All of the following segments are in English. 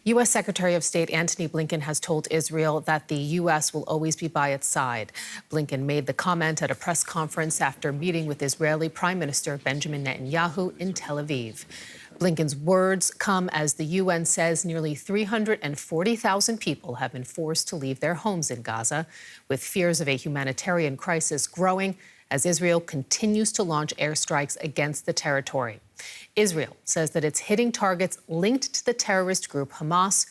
U.S. Secretary of State Antony Blinken has told Israel that the U.S. will always be by its side. Blinken made the comment at a press conference after meeting with Israeli Prime Minister Benjamin Netanyahu in Tel Aviv. Blinken's words come as the UN says nearly 340,000 people have been forced to leave their homes in Gaza, with fears of a humanitarian crisis growing as Israel continues to launch airstrikes against the territory. Israel says that it's hitting targets linked to the terrorist group Hamas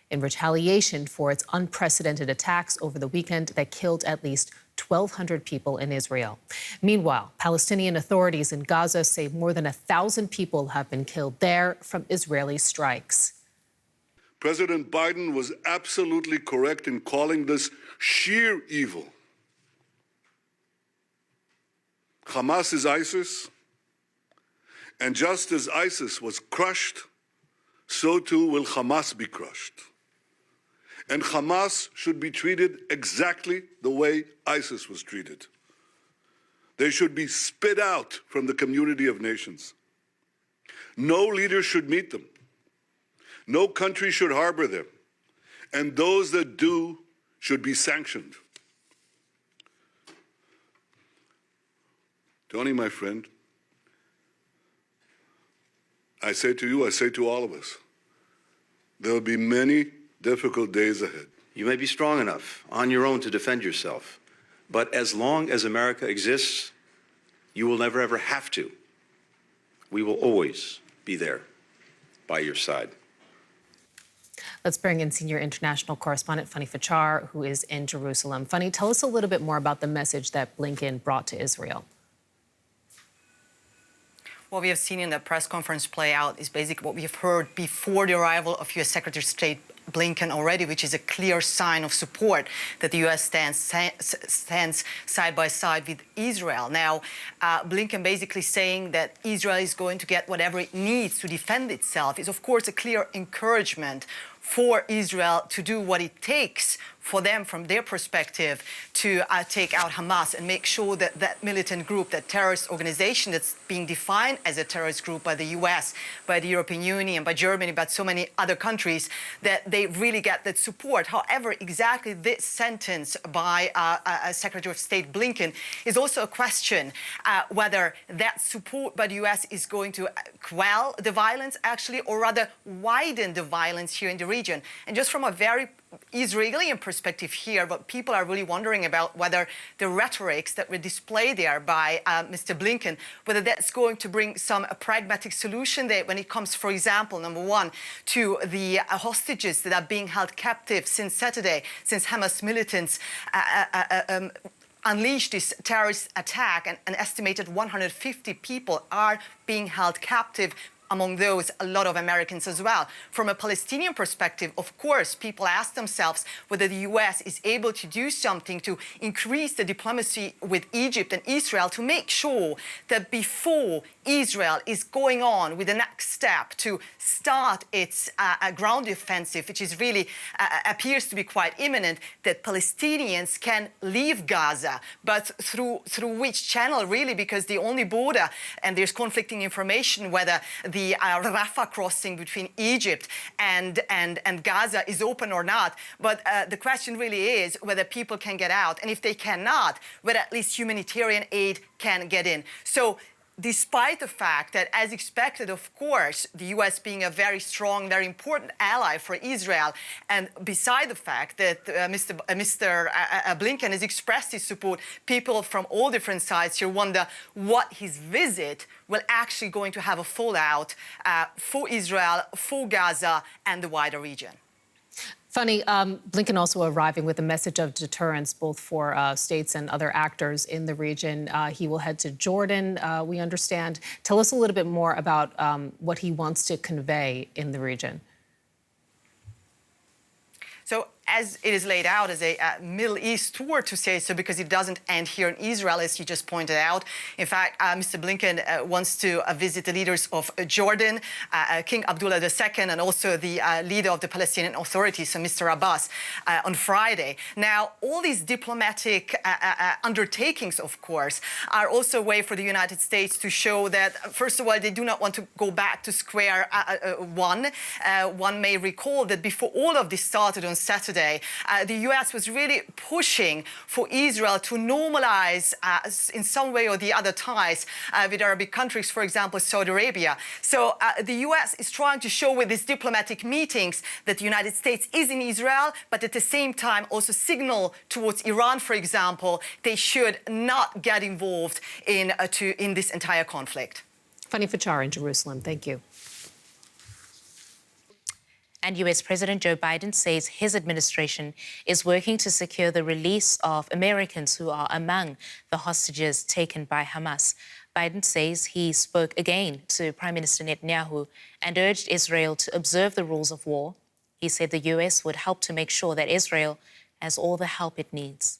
in retaliation for its unprecedented attacks over the weekend that killed at least 1,200 people in Israel. Meanwhile, Palestinian authorities in Gaza say more than 1,000 people have been killed there from Israeli strikes. President Biden was absolutely correct in calling this sheer evil. Hamas is ISIS, and just as ISIS was crushed, so too will Hamas be crushed. And Hamas should be treated exactly the way ISIS was treated. They should be spit out from the community of nations. No leader should meet them. No country should harbor them. And those that do should be sanctioned. Tony, my friend, I say to you, I say to all of us, there will be many difficult days ahead. You may be strong enough on your own to defend yourself, but as long as America exists, you will never ever have to. We will always be there by your side. Let's bring in senior international correspondent Fanny Fachar, who is in Jerusalem. Fanny, tell us a little bit more about the message that Blinken brought to Israel. What we have seen in the press conference play out is basically what we have heard before the arrival of U.S. Secretary of State Blinken already, which is a clear sign of support that the U.S. stands side by side with Israel. Now, Blinken basically saying that Israel is going to get whatever it needs to defend itself is, of course, a clear encouragement for Israel to do what it takes for them, from their perspective, to take out Hamas and make sure that that militant group, that terrorist organization that's being defined as a terrorist group by the US, by the European Union, by Germany, by so many other countries, that they really get that support. However, exactly this sentence by Secretary of State Blinken is also a question whether that support by the US is going to quell the violence, actually, or rather widen the violence here in the region. And just from a very Israeli perspective here, what people are really wondering about whether the rhetorics that were displayed there by Mr. Blinken, whether that's going to bring some pragmatic solution there when it comes, for example, number one, to the hostages that are being held captive since Saturday, since Hamas militants unleashed this terrorist attack, and an estimated 150 people are being held captive. Among those, a lot of Americans as well. From a Palestinian perspective, of course, people ask themselves whether the U.S. is able to do something to increase the diplomacy with Egypt and Israel to make sure that before Israel is going on with the next step to start its ground offensive, which is really appears to be quite imminent, that Palestinians can leave Gaza, but through which channel, really, because the only border, and there's conflicting information whether the Rafah crossing between Egypt and Gaza is open or not. But the question really is whether people can get out, and if they cannot, whether at least humanitarian aid can get in. So, despite the fact that, as expected, of course, the U.S. being a very strong, very important ally for Israel, and beside the fact that Mr. Blinken has expressed his support, people from all different sides here wonder what his visit will actually going to have a fallout for Israel, for Gaza, and the wider region. Funny, Blinken also arriving with a message of deterrence, both for states and other actors in the region. He will head to Jordan, we understand. Tell us a little bit more about what he wants to convey in the region. So, as it is laid out as a Middle East tour, to say so, because it doesn't end here in Israel, as you just pointed out. In fact, Mr. Blinken wants to visit the leaders of Jordan, King Abdullah II, and also the leader of the Palestinian Authority, so Mr. Abbas, on Friday. Now, all these diplomatic undertakings, of course, are also a way for the United States to show that, first of all, they do not want to go back to square one. One may recall that before all of this started on Saturday, the U.S. was really pushing for Israel to normalize in some way or the other ties with Arabic countries, for example, Saudi Arabia. So the U.S. is trying to show with these diplomatic meetings that the United States is in Israel, but at the same time also signal towards Iran, for example, they should not get involved in this entire conflict. Fani Fachar in Jerusalem, thank you. And US President Joe Biden says his administration is working to secure the release of Americans who are among the hostages taken by Hamas. Biden says he spoke again to Prime Minister Netanyahu and urged Israel to observe the rules of war. He said the US would help to make sure that Israel has all the help it needs.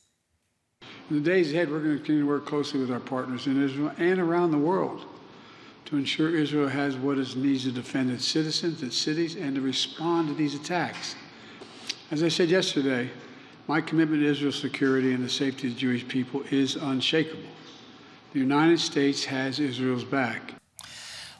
In the days ahead, we're going to continue to work closely with our partners in Israel and around the world to ensure Israel has what it needs to defend its citizens, its cities, and to respond to these attacks. As I said yesterday, my commitment to Israel's security and the safety of the Jewish people is unshakable. The United States has Israel's back.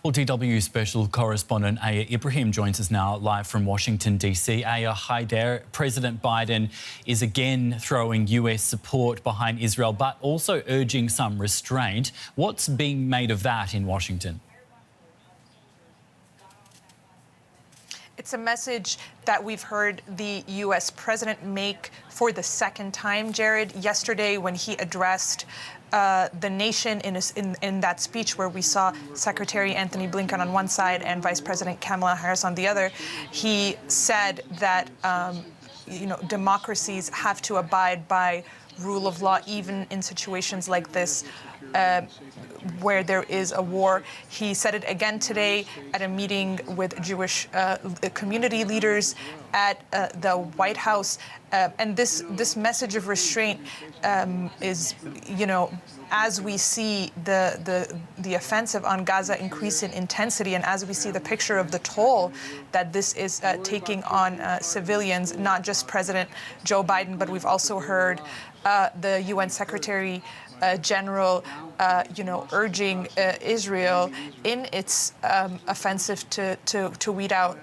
Well, DW Special Correspondent Aya Ibrahim joins us now live from Washington, D.C. Aya, hi there. President Biden is again throwing US support behind Israel, but also urging some restraint. What's being made of that in Washington? It's a message that we've heard the U.S. president make for the second time, Jared. Yesterday, when he addressed the nation in that speech where we saw Secretary Antony Blinken on one side and Vice President Kamala Harris on the other, he said that democracies have to abide by rule of law, even in situations like this, where there is a war. He said it again today at a meeting with Jewish community leaders at the White House. And this message of restraint is, as we see the offensive on Gaza increase in intensity, and as we see the picture of the toll that this is taking on civilians, not just President Joe Biden, but we've also heard the UN Secretary General, urging Israel in its offensive to weed out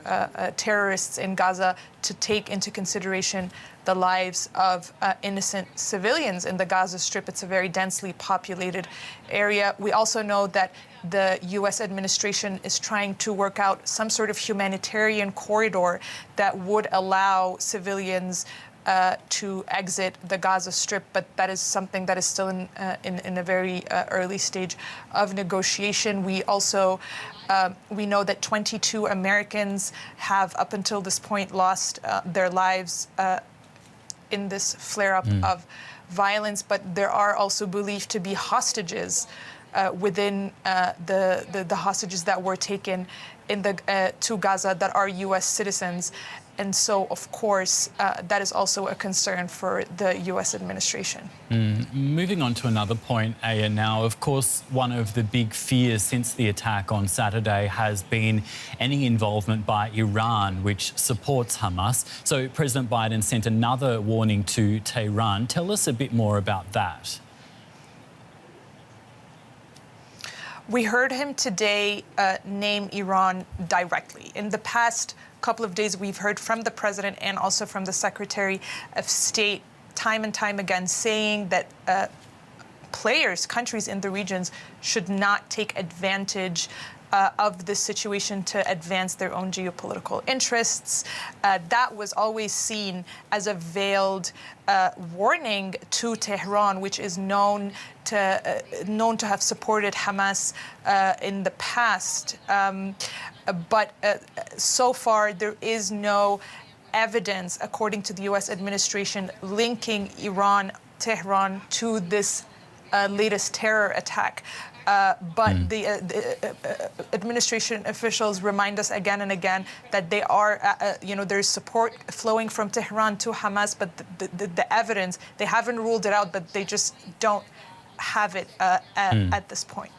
terrorists in Gaza to take into consideration the lives of innocent civilians in the Gaza Strip. It's a very densely populated area. We also know that the U.S. administration is trying to work out some sort of humanitarian corridor that would allow civilians to exit the Gaza Strip, but that is something that is still in a very early stage of negotiation. We also we know that 22 Americans have, up until this point, lost their lives in this flare-up of violence, but there are also believed to be hostages within the hostages that were taken in to Gaza that are U.S. citizens. And so, of course, that is also a concern for the U.S. administration. Moving on to another point, Aya, now, of course, one of the big fears since the attack on Saturday has been any involvement by Iran, which supports Hamas. So President Biden sent another warning to Tehran. Tell us a bit more about that. We heard him today name Iran directly. In the past couple of days, we've heard from the president and also from the Secretary of State time and time again saying that countries in the regions should not take advantage of this situation to advance their own geopolitical interests. That was always seen as a veiled warning to Tehran, which is known to have supported Hamas in the past. But so far, there is no evidence, according to the U.S. administration, linking Tehran to this latest terror attack. But the administration officials remind us again and again that they are, there's support flowing from Tehran to Hamas, but the evidence, they haven't ruled it out, but they just don't have it at this point.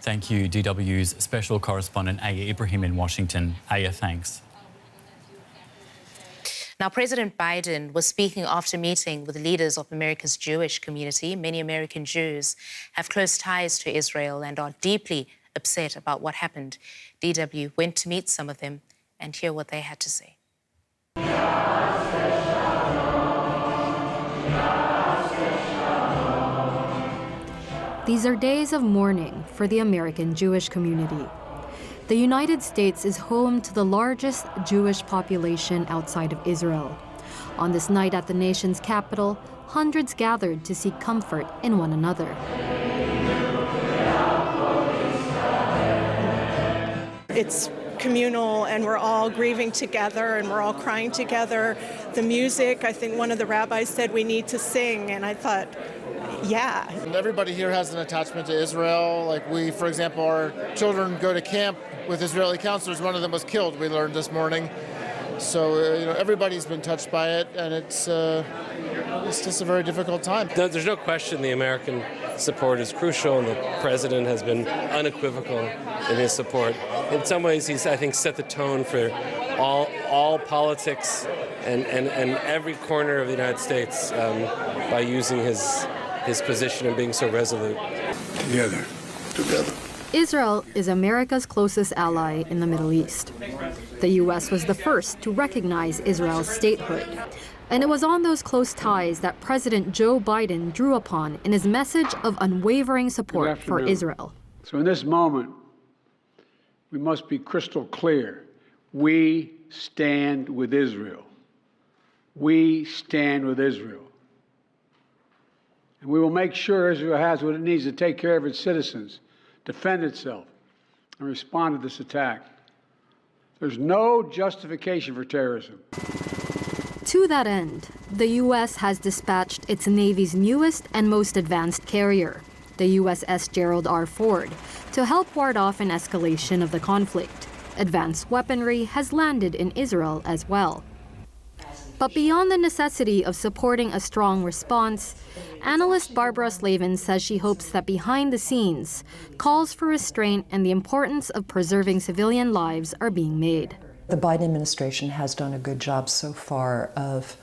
Thank you, DW's special correspondent Aya Ibrahim in Washington. Aya, thanks. Now, President Biden was speaking after meeting with leaders of America's Jewish community. Many American Jews have close ties to Israel and are deeply upset about what happened. DW went to meet some of them and hear what they had to say. These are days of mourning for the American Jewish community. The United States is home to the largest Jewish population outside of Israel. On this night at the nation's capital, hundreds gathered to seek comfort in one another. It's communal, and we're all grieving together, and we're all crying together. The music, I think one of the rabbis said we need to sing, and I thought, yeah. And everybody here has an attachment to Israel. Like we, for example, our children go to camp with Israeli counselors. One of them was killed, we learned this morning. So, everybody's been touched by it, and it's just a very difficult time. There's no question the American support is crucial, and the president has been unequivocal in his support. In some ways, he's, I think, set the tone for all politics and every corner of the United States by using his position and being so resolute. Together. Israel is America's closest ally in the Middle East. The U.S. was the first to recognize Israel's statehood. And it was on those close ties that President Joe Biden drew upon in his message of unwavering support for Israel. So in this moment, we must be crystal clear. We stand with Israel. We stand with Israel. And we will make sure Israel has what it needs to take care of its citizens, defend itself, and respond to this attack. There's no justification for terrorism. To that end, the U.S. has dispatched its Navy's newest and most advanced carrier, the USS Gerald R. Ford, to help ward off an escalation of the conflict. Advanced weaponry has landed in Israel as well. But beyond the necessity of supporting a strong response, analyst Barbara Slavin says she hopes that behind the scenes, calls for restraint and the importance of preserving civilian lives are being made. The Biden administration has done a good job so far of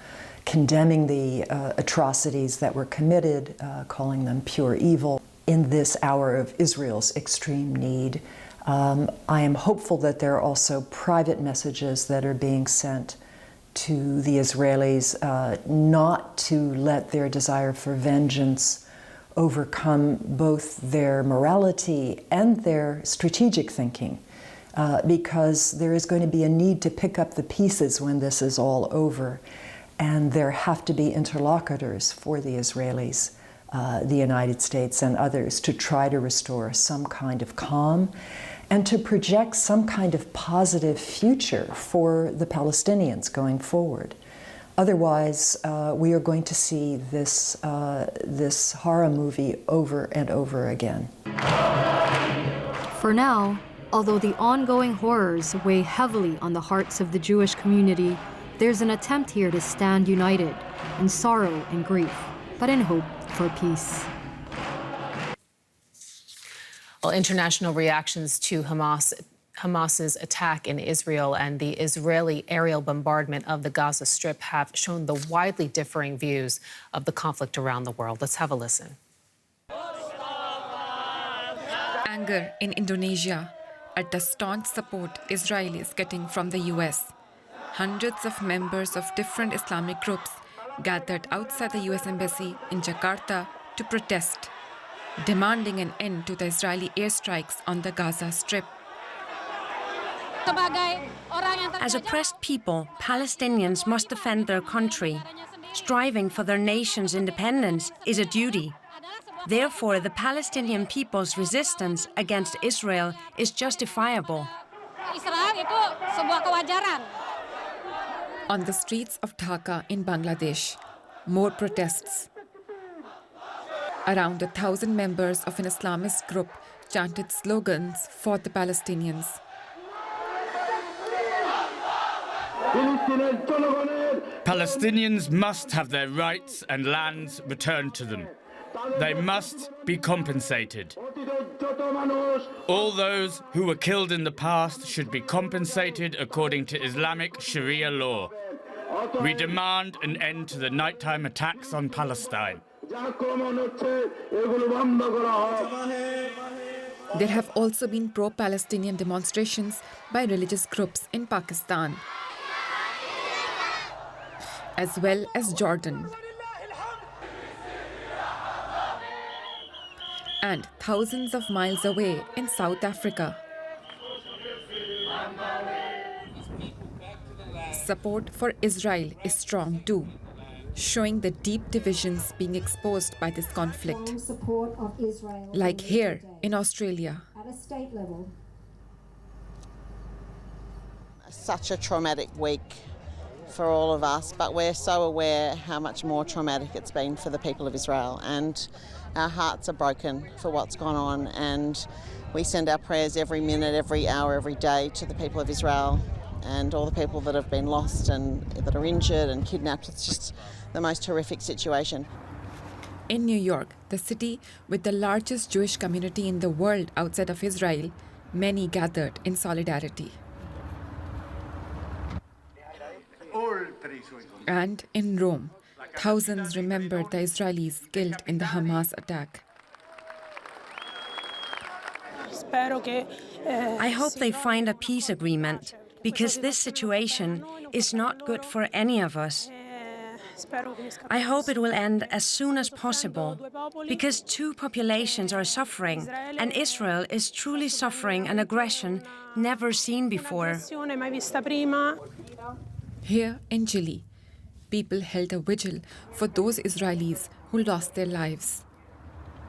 condemning the atrocities that were committed, calling them pure evil. In this hour of Israel's extreme need, I am hopeful that there are also private messages that are being sent to the Israelis not to let their desire for vengeance overcome both their morality and their strategic thinking, because there is going to be a need to pick up the pieces when this is all over. And there have to be interlocutors for the Israelis, the United States and others, to try to restore some kind of calm and to project some kind of positive future for the Palestinians going forward. Otherwise, we are going to see this horror movie over and over again. For now, although the ongoing horrors weigh heavily on the hearts of the Jewish community, there's an attempt here to stand united in sorrow and grief, but in hope for peace. Well, international reactions to Hamas's attack in Israel and the Israeli aerial bombardment of the Gaza Strip have shown the widely differing views of the conflict around the world. Let's have a listen. Anger in Indonesia at the staunch support Israel is getting from the U.S. Hundreds of members of different Islamic groups gathered outside the U.S. Embassy in Jakarta to protest, demanding an end to the Israeli airstrikes on the Gaza Strip. As oppressed people, Palestinians must defend their country. Striving for their nation's independence is a duty. Therefore, the Palestinian people's resistance against Israel is justifiable. On the streets of Dhaka in Bangladesh, more protests. Around 1,000 members of an Islamist group chanted slogans for the Palestinians. Palestinians must have their rights and lands returned to them. They must be compensated. All those who were killed in the past should be compensated according to Islamic Sharia law. We demand an end to the nighttime attacks on Palestine. There have also been pro-Palestinian demonstrations by religious groups in Pakistan, as well as Jordan. And thousands of miles away in South Africa. Support for Israel is strong too, showing the deep divisions being exposed by this conflict. Like here in Australia. At a state level. Such a traumatic week for all of us, but we're so aware how much more traumatic it's been for the people of Israel, and our hearts are broken for what's gone on, and we send our prayers every minute, every hour, every day to the people of Israel and all the people that have been lost and that are injured and kidnapped. It's just the most horrific situation. In New York, the city with the largest Jewish community in the world outside of Israel, many gathered in solidarity. And in Rome, thousands remembered the Israelis killed in the Hamas attack. I hope they find a peace agreement, because this situation is not good for any of us. I hope it will end as soon as possible, because two populations are suffering, and Israel is truly suffering an aggression never seen before. Here in Chile, people held a vigil for those Israelis who lost their lives,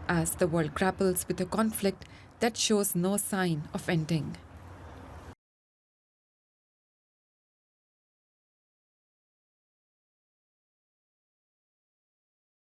as the world grapples with a conflict that shows no sign of ending.